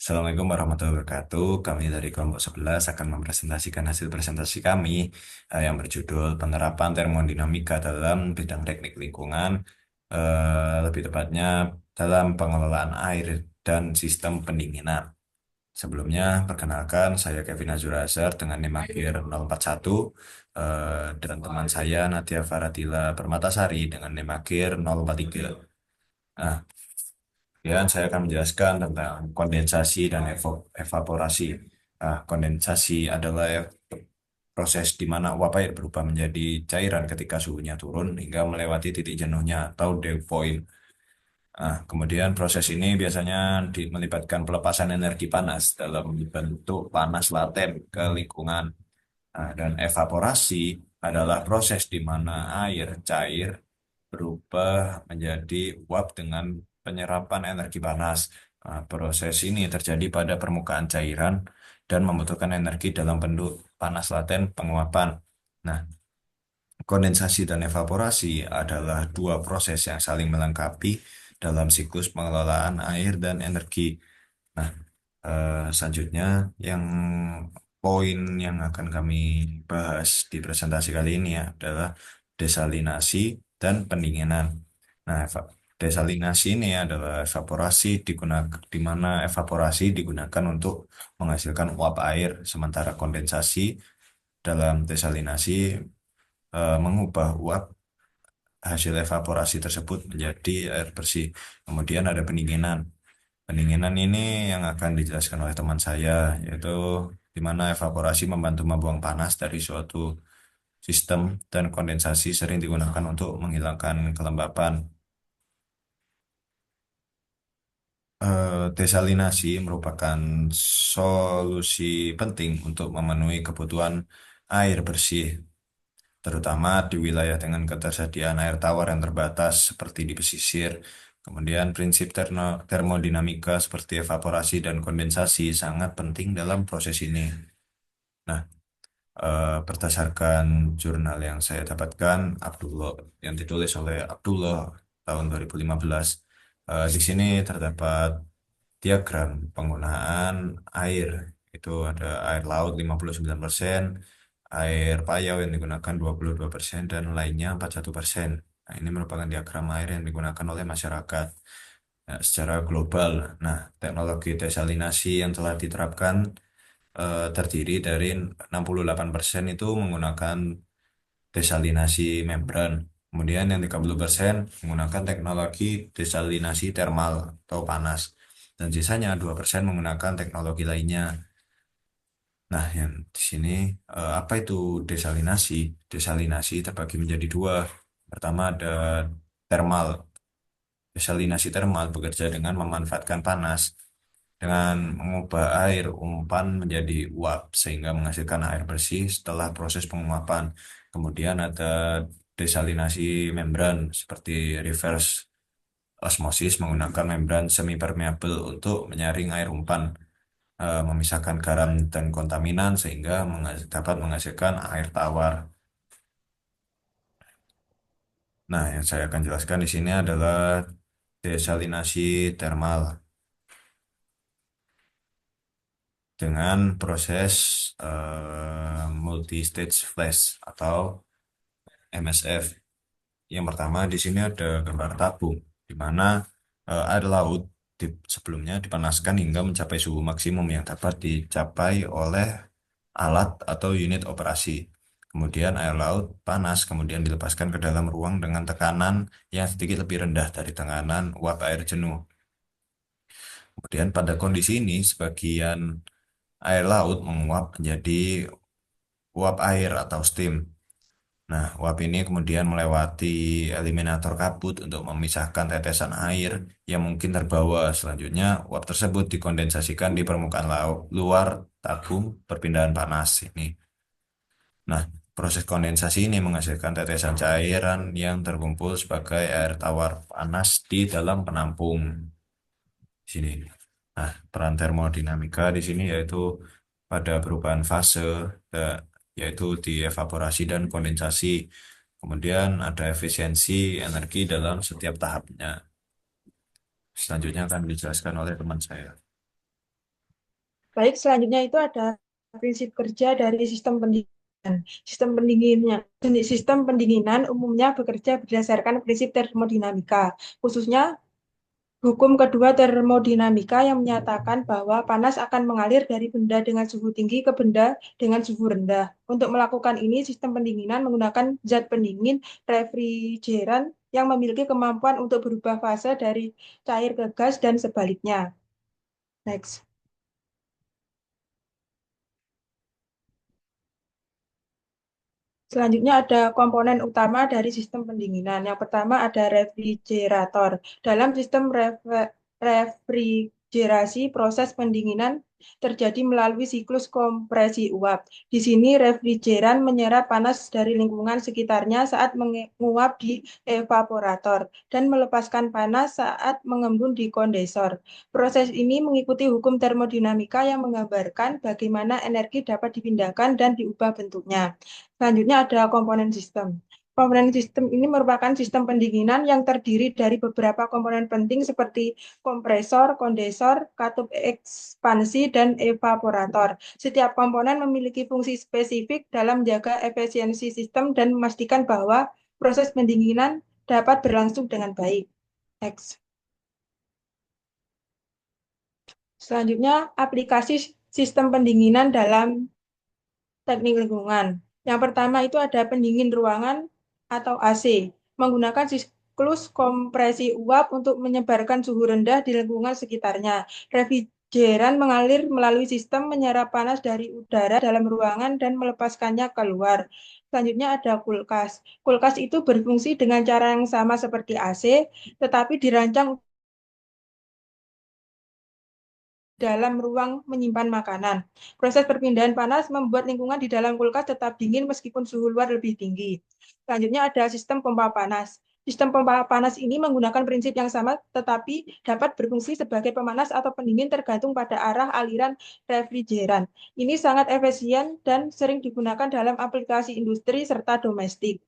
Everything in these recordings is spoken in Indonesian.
Assalamualaikum warahmatullahi wabarakatuh. Kami dari kelompok 11 akan mempresentasikan hasil presentasi kami yang berjudul Penerapan Termodinamika dalam Bidang Teknik Lingkungan, lebih tepatnya dalam pengelolaan air dan sistem pendinginan. Sebelumnya, perkenalkan saya Kevin Azura Azhar dengan NIM akhir 041 dan teman saya Nadia Faradila Permatasari dengan NIM akhir 043. Nah, kemudian saya akan menjelaskan tentang kondensasi dan evaporasi. Kondensasi adalah proses di mana uap air berubah menjadi cairan ketika suhunya turun hingga melewati titik jenuhnya atau dew point. Kemudian proses ini biasanya melibatkan pelepasan energi panas dalam bentuk panas laten ke lingkungan. Dan evaporasi adalah proses di mana air cair berubah menjadi uap dengan penyerapan energi panas. Proses ini terjadi pada permukaan cairan dan membutuhkan energi dalam bentuk panas laten penguapan. Nah, kondensasi dan evaporasi adalah dua proses yang saling melengkapi dalam siklus pengelolaan air dan energi. Nah, selanjutnya yang poin yang akan kami bahas di presentasi kali ini adalah desalinasi dan pendinginan. Nah, desalinasi ini adalah evaporasi di mana evaporasi digunakan untuk menghasilkan uap air, sementara kondensasi dalam desalinasi mengubah uap hasil evaporasi tersebut menjadi air bersih. Kemudian ada pendinginan. Pendinginan ini yang akan dijelaskan oleh teman saya, yaitu di mana evaporasi membantu membuang panas dari suatu sistem dan kondensasi sering digunakan untuk menghilangkan kelembapan. Desalinasi merupakan solusi penting untuk memenuhi kebutuhan air bersih, terutama di wilayah dengan ketersediaan air tawar yang terbatas seperti di pesisir. Kemudian prinsip termodinamika seperti evaporasi dan kondensasi sangat penting dalam proses ini. Nah, berdasarkan jurnal yang saya dapatkan, yang ditulis oleh Abdullah tahun 2015, di sini terdapat diagram penggunaan air. Itu ada air laut 59%, air payau yang digunakan 22%, dan lainnya 41%. Nah, ini merupakan diagram air yang digunakan oleh masyarakat secara global. Nah, teknologi desalinasi yang telah diterapkan terdiri dari 68% itu menggunakan desalinasi membran. Kemudian yang 30% menggunakan teknologi desalinasi termal atau panas. Dan sisanya 2% menggunakan teknologi lainnya. Nah, yang di sini apa itu desalinasi? Desalinasi terbagi menjadi dua. Pertama ada termal. Desalinasi termal bekerja dengan memanfaatkan panas dengan mengubah air umpan menjadi uap sehingga menghasilkan air bersih setelah proses penguapan. Kemudian ada desalinasi membran seperti reverse osmosis menggunakan membran semi-permeable untuk menyaring air umpan, memisahkan garam dan kontaminan sehingga dapat menghasilkan air tawar. Nah, yang saya akan jelaskan di sini adalah desalinasi termal dengan proses multi-stage flash atau MSF. Yang pertama di sini ada gambar tabung, di mana air laut sebelumnya dipanaskan hingga mencapai suhu maksimum yang dapat dicapai oleh alat atau unit operasi. Kemudian air laut panas kemudian dilepaskan ke dalam ruang dengan tekanan yang sedikit lebih rendah dari tekanan uap air jenuh. Kemudian pada kondisi ini sebagian air laut menguap menjadi uap air atau steam. Nah, uap ini kemudian melewati eliminator kabut untuk memisahkan tetesan air yang mungkin terbawa. Selanjutnya, uap tersebut dikondensasikan di permukaan laut luar tabung perpindahan panas ini. Nah, proses kondensasi ini menghasilkan tetesan cairan yang terkumpul sebagai air tawar panas di dalam penampung sini. Nah, peran termodinamika di sini yaitu pada perubahan fase, ya- yaitu di evaporasi dan kondensasi. Kemudian ada efisiensi energi dalam setiap tahapnya. Selanjutnya akan dijelaskan oleh teman saya. Baik, selanjutnya itu ada prinsip kerja dari sistem pendinginan. Sistem pendinginan umumnya bekerja berdasarkan prinsip termodinamika, khususnya hukum kedua termodinamika yang menyatakan bahwa panas akan mengalir dari benda dengan suhu tinggi ke benda dengan suhu rendah. Untuk melakukan ini, sistem pendinginan menggunakan zat pendingin refrigeran yang memiliki kemampuan untuk berubah fase dari cair ke gas dan sebaliknya. Next. Selanjutnya ada komponen utama dari sistem pendinginan. Yang pertama ada refrigerator. Dalam sistem refrigerasi, proses pendinginan terjadi melalui siklus kompresi uap. Di sini refrigeran menyerap panas dari lingkungan sekitarnya saat menguap di evaporator dan melepaskan panas saat mengembun di kondensor. Proses ini mengikuti hukum termodinamika yang menggambarkan bagaimana energi dapat dipindahkan dan diubah bentuknya. Selanjutnya ada komponen sistem. Komponen sistem ini merupakan sistem pendinginan yang terdiri dari beberapa komponen penting seperti kompresor, kondensor, katup ekspansi, dan evaporator. Setiap komponen memiliki fungsi spesifik dalam menjaga efisiensi sistem dan memastikan bahwa proses pendinginan dapat berlangsung dengan baik. Next. Selanjutnya, aplikasi sistem pendinginan dalam teknik lingkungan. Yang pertama itu ada pendingin ruangan atau AC, menggunakan siklus kompresi uap untuk menyebarkan suhu rendah di lingkungan sekitarnya. Refrigeran mengalir melalui sistem menyerap panas dari udara dalam ruangan dan melepaskannya keluar. Selanjutnya ada kulkas. Kulkas itu berfungsi dengan cara yang sama seperti AC, tetapi dirancang dalam ruang menyimpan makanan. Proses perpindahan panas membuat lingkungan di dalam kulkas tetap dingin meskipun suhu luar lebih tinggi. Selanjutnya ada sistem pompa panas. Sistem pompa panas ini menggunakan prinsip yang sama tetapi dapat berfungsi sebagai pemanas atau pendingin tergantung pada arah aliran refrigeran. Ini sangat efisien dan sering digunakan dalam aplikasi industri serta domestik.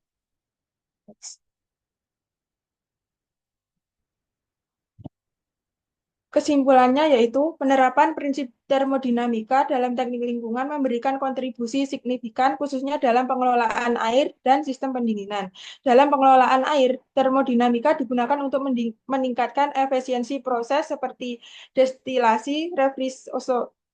Kesimpulannya yaitu penerapan prinsip termodinamika dalam teknik lingkungan memberikan kontribusi signifikan khususnya dalam pengelolaan air dan sistem pendinginan. Dalam pengelolaan air, termodinamika digunakan untuk meningkatkan efisiensi proses seperti destilasi,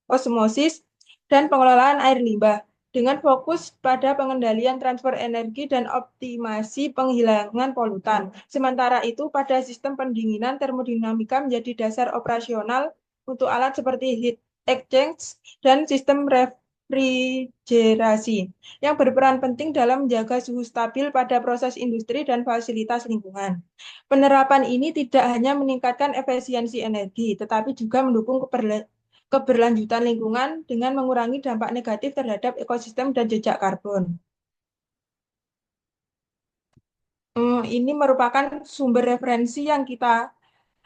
osmosis, dan pengelolaan air limbah dengan fokus pada pengendalian transfer energi dan optimasi penghilangan polutan. Sementara itu, pada sistem pendinginan, termodinamika menjadi dasar operasional untuk alat seperti heat exchange dan sistem refrigerasi yang berperan penting dalam menjaga suhu stabil pada proses industri dan fasilitas lingkungan. Penerapan ini tidak hanya meningkatkan efisiensi energi, tetapi juga mendukung keberlanjutan lingkungan dengan mengurangi dampak negatif terhadap ekosistem dan jejak karbon. Ini merupakan sumber referensi yang kita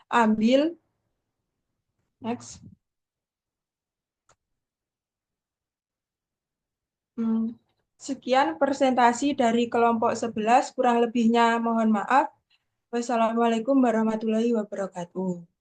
ambil. Next. Hmm, Sekian presentasi dari kelompok 11, kurang lebihnya mohon maaf. Wassalamualaikum warahmatullahi wabarakatuh.